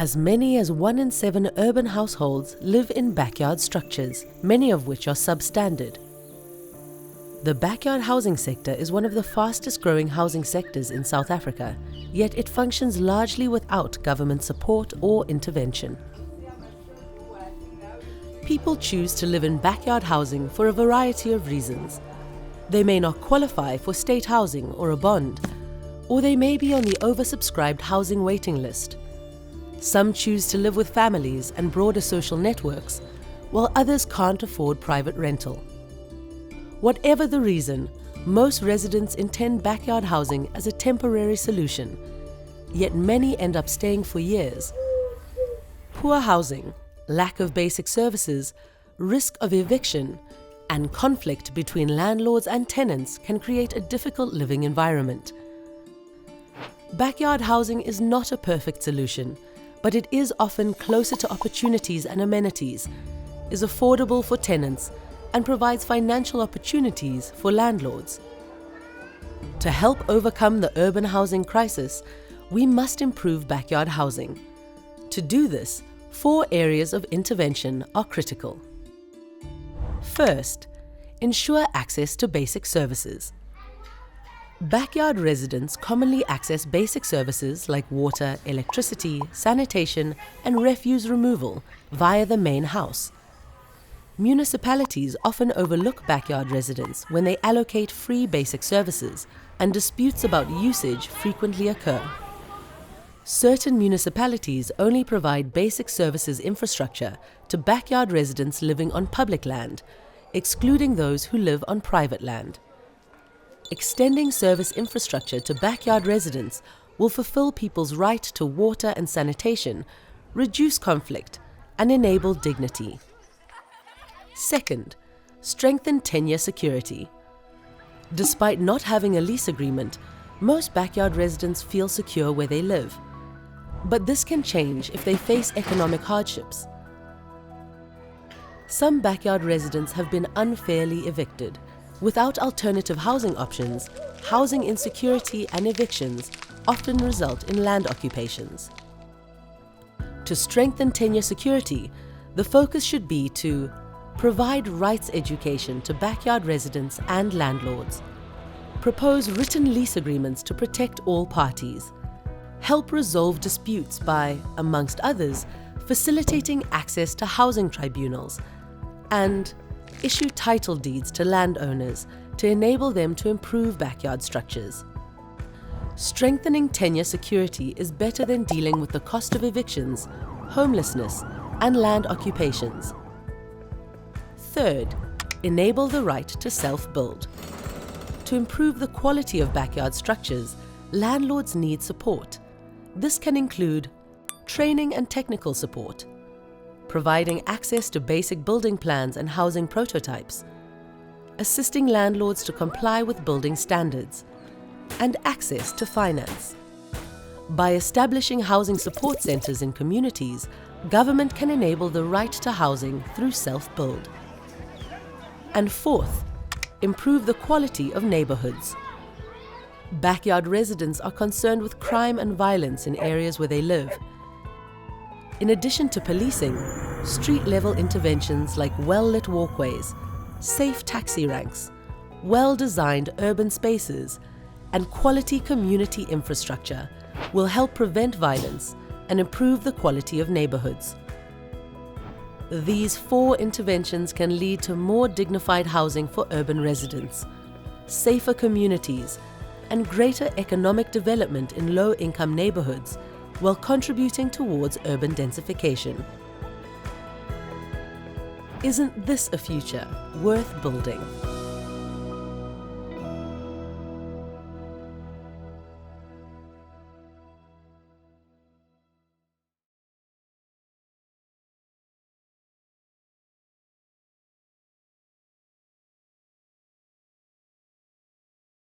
As many as 1 in 7 urban households live in backyard structures, many of which are substandard. The backyard housing sector is one of the fastest growing housing sectors in South Africa, yet it functions largely without government support or intervention. People choose to live in backyard housing for a variety of reasons. They may not qualify for state housing or a bond, or they may be on the oversubscribed housing waiting list. Some choose to live with families and broader social networks, while others can't afford private rental. Whatever the reason, most residents intend backyard housing as a temporary solution, yet many end up staying for years. Poor housing, lack of basic services, risk of eviction, and conflict between landlords and tenants can create a difficult living environment. Backyard housing is not a perfect solution, but it is often closer to opportunities and amenities, is affordable for tenants, and provides financial opportunities for landlords. To help overcome the urban housing crisis, we must improve backyard housing. To do this, 4 areas of intervention are critical. First, ensure access to basic services. Backyard residents commonly access basic services like water, electricity, sanitation, and refuse removal via the main house. Municipalities often overlook backyard residents when they allocate free basic services, and disputes about usage frequently occur. Certain municipalities only provide basic services infrastructure to backyard residents living on public land, excluding those who live on private land. Extending service infrastructure to backyard residents will fulfill people's right to water and sanitation, reduce conflict, and enable dignity. Second, strengthen tenure security. Despite not having a lease agreement, most backyard residents feel secure where they live. But this can change if they face economic hardships. Some backyard residents have been unfairly evicted. Without alternative housing options, housing insecurity and evictions often result in land occupations. To strengthen tenure security, the focus should be to provide rights education to backyard residents and landlords, propose written lease agreements to protect all parties, help resolve disputes by, amongst others, facilitating access to housing tribunals, and issue title deeds to landowners to enable them to improve backyard structures. Strengthening tenure security is better than dealing with the cost of evictions, homelessness, and land occupations. Third, enable the right to self-build. To improve the quality of backyard structures, landlords need support. This can include training and technical support, providing access to basic building plans and housing prototypes, assisting landlords to comply with building standards, and access to finance. By establishing housing support centers in communities, government can enable the right to housing through self-build. And fourth, improve the quality of neighborhoods. Backyard residents are concerned with crime and violence in areas where they live. In addition to policing, street-level interventions like well-lit walkways, safe taxi ranks, well-designed urban spaces, and quality community infrastructure will help prevent violence and improve the quality of neighborhoods. These 4 interventions can lead to more dignified housing for urban residents, safer communities, and greater economic development in low-income neighborhoods while contributing towards urban densification. Isn't this a future worth building?